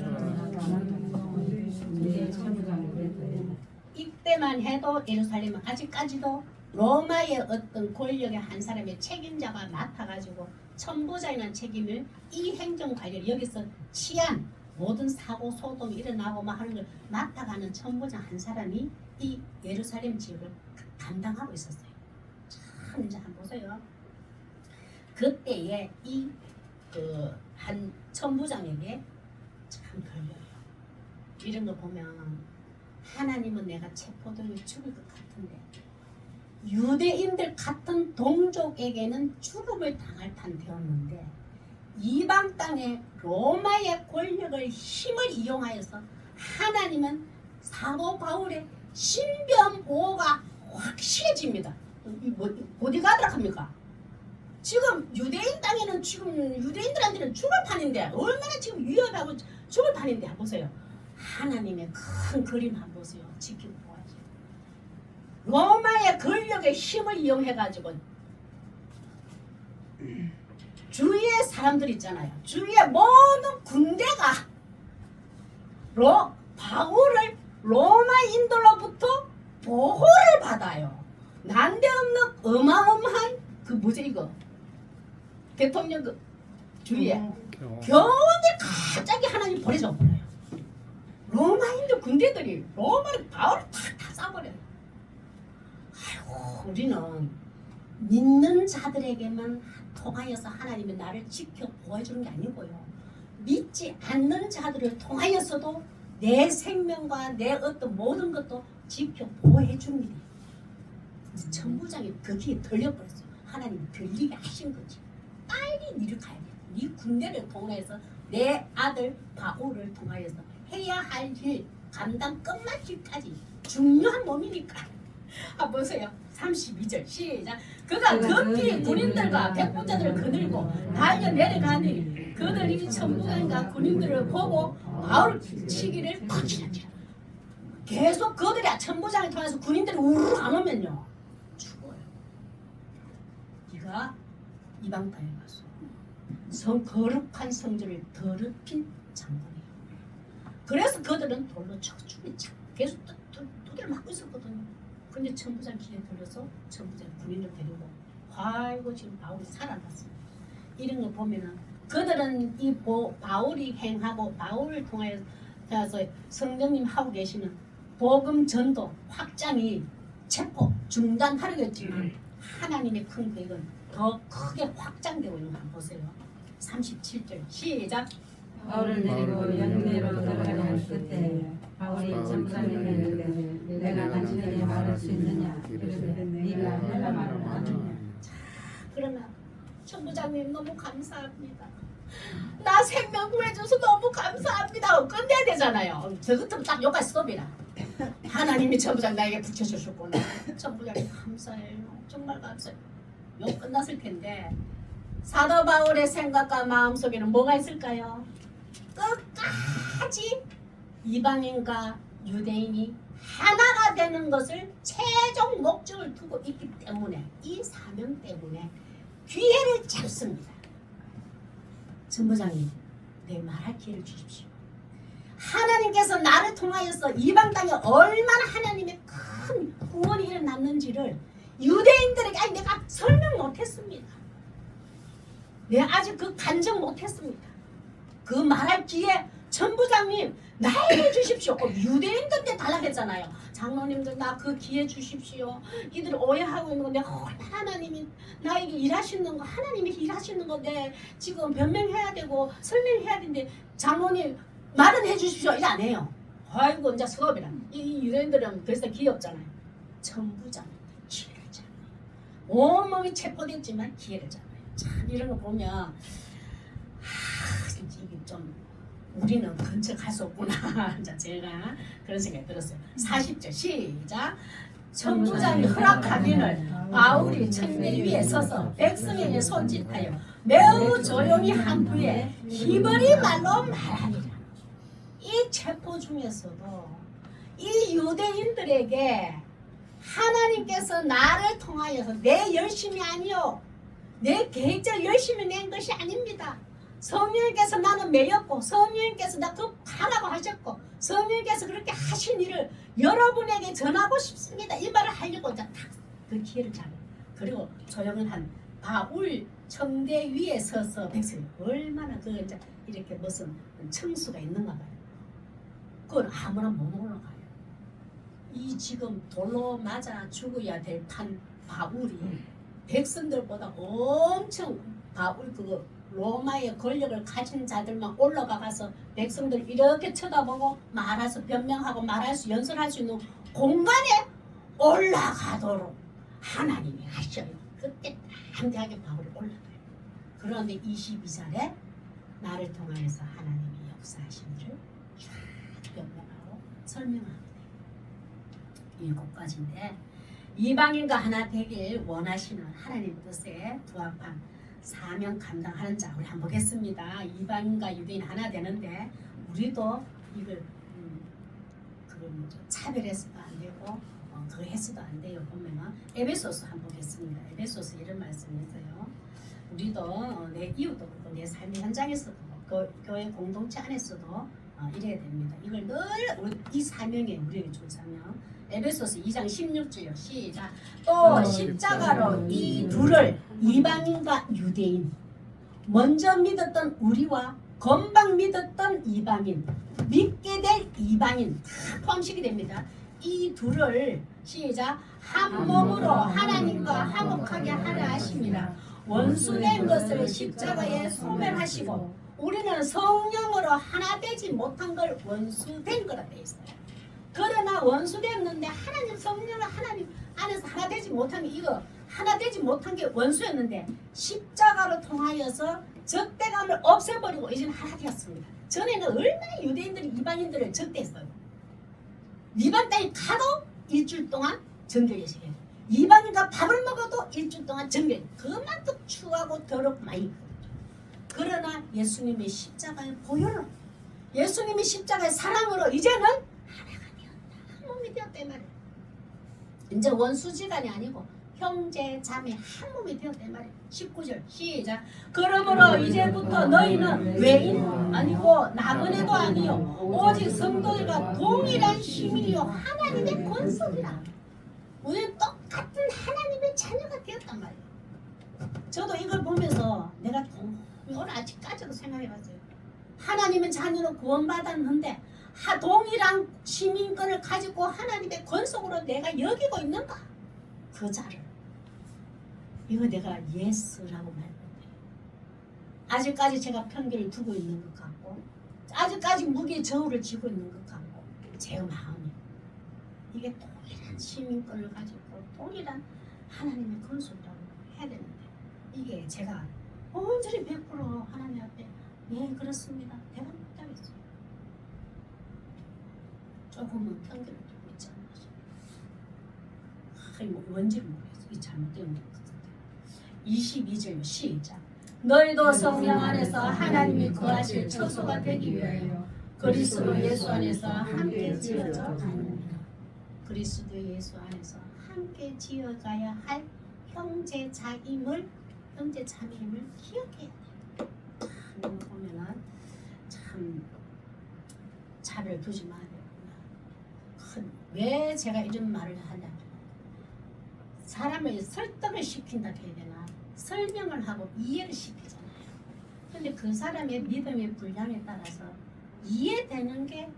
이때만 해도 예루살렘은 아직까지도 로마의 어떤 권력의 한 사람의 책임자가 맡아가지고 천부장이라는 책임을 이 행정관리 여기서 치안 모든 사고 소동이 일어나고 막 하는 걸 맡아가는 천부장 한 사람이 이 예루살렘 지역을 담당하고 있었어요. 참 이제 한번 보세요. 그때에 이 한 천부장에게 참 걸려요. 이런 거 보면 하나님은 내가 체포되어 죽을 것 같은데 유대인들 같은 동족에게는 죽음을 당할 판 되었는데 이방 땅에 로마의 권력을 힘을 이용하여서 하나님은 사도 바울의 신변 보호가 확실해집니다. 보디가드라 합니까? 지금 유대인 땅에는 지금 유대인들한테는 죽을 판인데 얼마나 지금 위험하고 죽을 판인데 한번 보세요. 하나님의 큰 그림 한번 보세요. 지키고 보아야죠. 로마의 권력의 힘을 이용해가지고 주위의 사람들 있잖아요. 주위의 모든 군대가 바울을 로마인들로부터 보호를 받아요. 난데없는 어마어마한 그 뭐지 이거 대통령 그 주위에 겨우내 갑자기 하나님 보내줘 버려요. 로마인들 군대들이 로마를 바울을 다 쏴버려요. 아이고 우리는 믿는 자들에게만 통하여서 하나님이 나를 지켜 보호해주는 게 아니고요. 믿지 않는 자들을 통하여서도 내 생명과 내 어떤 모든 것도 지켜 보호해줍니다. 천부장이 거기에 들려버렸어요. 하나님이 들리게 하신 거지. 빨리 니를 가야 돼. 네 군대를 통해서 내 아들 바울을 통하여서 해야 할 일 감당 끝마칠까지 중요한 몸이니까. 한번 보세요. 32절 시작. 그가 급히 군인들과 백부자들을 거느리고 달려 내려가니 그들이 천부장과 군인들을 보고 바울을 치기를 거치는지라. 계속 그들이 천부장을 통해서 군인들이 우르르 안 오면요 죽어요. 네가 이방 땅에 가서 거룩한 성전을 더럽힌 장본이에요. 그래서 그들은 돌로 쳐 죽였죠. 계속 두드려 맞고 있었거든요. 근데 천부장 기에 들려서 천부장 군인을 데리고 아이고 지금 바울이 살아났습니다. 이런 거 보면은 그들은 이 바울이 행하고 바울을 통해서 성령님 하고 계시는 복음 전도 확장이 체포 중단하려겠지만 하나님의 큰 계획은 더 크게 확장되고 있는 거 한번 보세요. 37절 시작. 바울을 내리고 영내로 들어가려 할 그때 바울이 천부장에게 이르되 내가 당신에게 말할 수 있느냐 이르되 네가 헬라 말을 아느냐. 그러나 천부장님 너무 감사합니다. 나 생명 구해줘서 너무 감사합니다. 끝내야 되잖아요. 저것도 딱 여기까지 스톱이라. 하나님이 천부장 나에게 붙여주셨구나. 천부장님 감사해요. 정말 감사해요. 요 끝났을 텐데 사도 바울의 생각과 마음속에는 뭐가 있을까요? 끝까지 이방인과 유대인이 하나가 되는 것을 최종 목적을 두고 있기 때문에 이 사명 때문에 기회를 잡습니다. 전부장님, 내 말할 기회를 주십시오. 하나님께서 나를 통하여서 이방 땅에 얼마나 하나님의 큰 구원이 일어났는지를 유대인들에게 내가 설명 못했습니다. 내가 아직 그 간증 못했습니다. 그 말할 기회 전부장님 나에게 주십시오. 유대인들한테 달라했잖아요. 장로님들 나 그 기회 주십시오. 이들 오해하고 있는 거 내가 하나님이 나에게 일하시는 거 하나님이 일하시는 건데 지금 변명해야 되고 설명해야 되는데 장로님 말은 해주십시오. 이래 안 해요. 아이고 이제 수업이라 이 유대인들은 그래서 귀엽잖아요. 천부장 기회를 잡아요. 온몸이 체포됐지만 기회를 잡아요. 참 이런 거 보면 이게 좀 우리는 근처 갈 수 없구나. 자, 제가 그런 생각이 들었어요. 40절 시작. 천부장이 허락하기를 바울이 천대 위에 서서 백성에게 손짓하여 매우 조용히 한 후에 히브리 말로 말하니라. 이 체포 중에서도 이 유대인들에게 하나님께서 나를 통하여서 내 열심이 아니요 내 계획대로 열심히 낸 것이 아닙니다. 성령님께서 나는 매였고 성령님께서 나 그거 하라고 하셨고 성령님께서 그렇게 하신 일을 여러분에게 전하고 싶습니다. 이 말을 하려고 이제 그 기회를 잡아요. 그리고 조용한 바울 청대 위에 서서 백성이 얼마나 그 이제 이렇게 무슨 청수가 있는가 봐요. 그건 아무나 못 올라가요. 이 지금 돌로 맞아 죽어야 될 판 바울이 백성들보다 엄청 바울 그 로마의 권력을 가진 자들만 올라가서 백성들 이렇게 쳐다보고 말해서 변명하고 말할 수 연설할 수 있는 공간에 올라가도록 하나님이 하셔요. 그때 담대하게 바울이 올라가요. 그런데 22절에 나를 통하여서 하나님이 역사하신 일을 쫙 변명하고 설명합니다. 7가지인데 이방인과 하나 되길 원하시는 하나님 뜻에 부합한 사명 감당하는 자 우리 한번 보겠습니다. 이방인과 유대인 하나 되는데 우리도 이걸 그걸 뭐죠? 차별해서도 안 되고 그거 해서도 안 돼요. 보면은 에베소서 한번 보겠습니다. 에베소서 이런 말씀이 있어요. 우리도 내 이웃도 그렇고 내 삶의 현장에서도 교회 공동체 안에서도 이래야 됩니다. 이걸 늘 이 사명에 우리에게 준 사명. 에베소서 2장 16절요. 시작. 또 십자가로 이 둘을 이방인과 유대인 먼저 믿었던 우리와 건방 믿었던 이방인 믿게 될 이방인 다 포함시게 됩니다. 이 둘을 시작 한 몸으로 하나님과 화목하게 하려 하심이라 원수된 것을 십자가에 소멸하시고 우리는 성령으로 하나 되지 못한 걸 원수된 거라 되어 있어요. 그러나 원수되었는데 하나님 성령을 하나님 안에서 하나 되지 못한 게 이거 하나 되지 못한 게 원수였는데 십자가로 통하여서 적대감을 없애버리고 이제는 하나 되었습니다. 전에는 얼마나 유대인들이 이방인들을 적대했어요. 이방 땅에 가도 일주일 동안 정결예식해요. 이방인과 밥을 먹어도 일주일 동안 정결. 그만큼 추하고 더럽고 많이 있거든요. 그러나 예수님의 십자가의 보혈로 예수님의 십자가의 사랑으로 이제는 한 몸이 되었다 이 말이에요. 이제 원수지간이 아니고 형제 자매 한 몸이 되었다 이 말이에요. 19절 시작. 그러므로 이제부터 너희는 외인 아니고 나그네도 아니요 오직 성도들과 동일한 시민이요 하나님의 권속이라. 우리는 똑같은 하나님의 자녀가 되었단 말이에요. 저도 이걸 보면서 내가 오늘 아직까지도 생각해봤어요. 하나님의 자녀로 구원받았는데 동일한 시민권을 가지고 하나님의 권속으로 내가 여기고 있는가? 그 자를 이거 내가 예스라고 말했는데 아직까지 제가 편견을 두고 있는 것 같고 아직까지 무게 저울을 쥐고 있는 것 같고 제 마음이 이게 동일한 시민권을 가지고 동일한 하나님의 권속이라고 해야 되는데 이게 제가 온전히 100% 하나님 앞에 예 그렇습니다 대답 못하겠어요. 조금은 편견을 두고 있지 않나 싶어요. 뭐 뭔지를 모르겠어요. 이 잘못된 것 같은데. 22절 시작. 너희도 성령 안에서 하나님이 거하실 처소가 되기 위하여 그리스도 예수 안에서 함께 지어져 가느니라. 그리스도 예수 안에서 함께 지어가야 할 형제 자임을 형제 자매임을 기억해야 돼요. 참 보면은 참 차별 두지 마요. 왜 제가 이런 말을 하냐? 사람을 설득을 시킨다 해야 되나? 설명을 하고 이해를 시키잖아요. 근데 그 사람의 믿음의 분량에 따라서 이해되는 게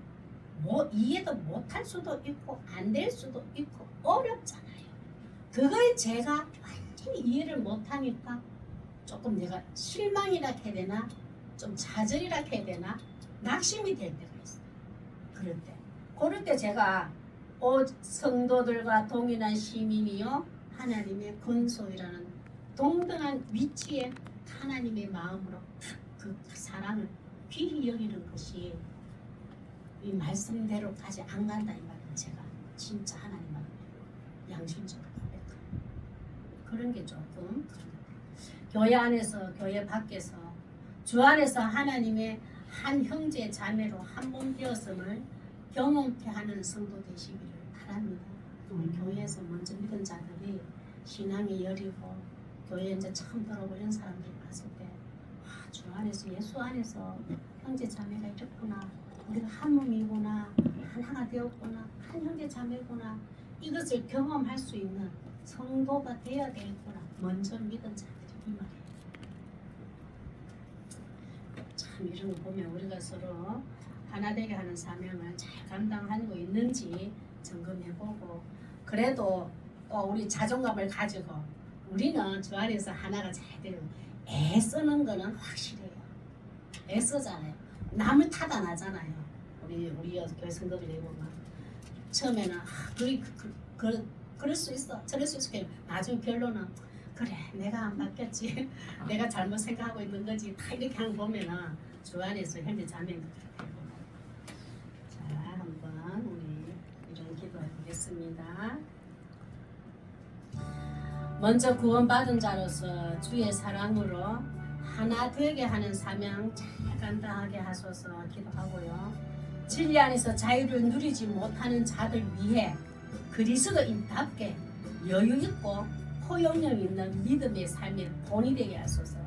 뭐 이해도 못할 수도 있고 안 될 수도 있고 어렵잖아요. 그걸 제가 완전히 이해를 못하니까 조금 내가 실망이라 해야 되나 좀 좌절이라 해야 되나 낙심이 될 때가 있어요. 그럴 때 제가 성도들과 동일한 시민이요 하나님의 근소이라는 동등한 위치에 하나님의 마음으로 그 사랑을 귀히 여기는 것이 이 말씀대로 가지 안 간다 이 말은 제가 진짜 하나님 앞에 양심적으로 고백합니다. 그런 게 조금 교회 안에서 교회 밖에서 주 안에서 하나님의 한 형제 자매로 한 몸 되었음을 경험케 하는 성도 되시기를 바랍니다. 우리 교회에서 먼저 믿은 자들이 신앙이 여리고 교회 이제 처음 들어오는 사람들이 봤을 때 주 안에서 예수 안에서 형제 자매가 이렇구나 우리가 한 몸이구나 하나가 되었구나 한 형제 자매구나 이것을 경험할 수 있는 성도가 되어야 되겠구나 먼저 믿은 자들이 이 말이에요. 참 이런 거 보면 우리가 서로 하나 되게 하는 사명을 잘 감당하고 있는지 점검해보고 그래도 또 우리 자존감을 가지고 우리는 주 안에서 하나가 잘 되고 애쓰는 거는 확실해요. 애쓰잖아요. 남을 타단하잖아요. 우리 교회 성도들이 보면 처음에는 그럴 수 있어 저럴 수 있어 나중에 결론은 그래 내가 안 바뀌었지 내가 잘못 생각하고 있는 거지 다 이렇게 하는 거 보면은 주 안에서 현재 자매인 것 같아요. 자 한번 우리 이런 기도해 보겠습니다. 먼저 구원받은 자로서 주의 사랑으로 하나 되게 하는 사명 잘 감당하게 하소서 기도하고요. 진리 안에서 자유를 누리지 못하는 자들 위해 그리스도인답게 여유 있고 포용력 있는 믿음의 삶의 본이 되게 하소서.